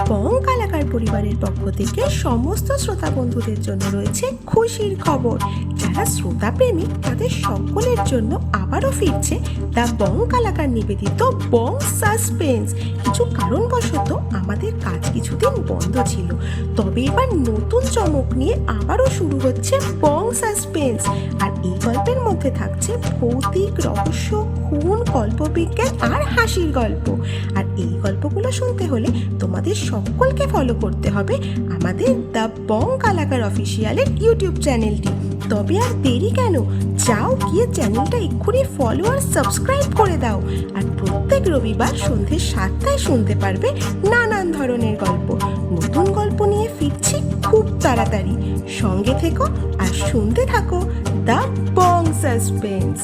বং কালাকার পরিবারের পক্ষ থেকে সমস্ত শ্রোতা বন্ধুদের জন্য রয়েছে খুশির খবর। যারা শ্রোতা প্রেমী তাদের সকলের জন্য আবারও ফিরছে দ্য বং কালাকার নিবেদিত বং সাসপেন্স। কিছু কারণবশত আমাদের কাজ কিছুদিন বন্ধ ছিল, তবে এবার নতুন চমক নিয়ে আবারও শুরু হচ্ছে বং সাসপেন্স। আর এই গল্পের মধ্যে থাকছে ভৌতিক রহস্য, খুন, কল্পবিজ্ঞান আর হাসির গল্প। আর এই গল্পগুলো শুনতে হলে তোমাদের সকলকে ফলো করতে হবে আমাদের দ্য বং কালাকার অফিসিয়ালের ইউটিউব চ্যানেলটি। তবে আর দেরি কেন, যাও গিয়ে চ্যানেলটা এক্ষুনি ফলো আর সাবস্ক্রাইব করে দাও। আর প্রত্যেক রবিবার সন্ধ্যে 7টায় শুনতে পারবে নানান ধরনের গল্প। নতুন গল্প নিয়ে ফিরছি খুব তাড়াতাড়ি। সঙ্গে থেকো আর শুনতে থাকো দ্য বং সাসপেন্স।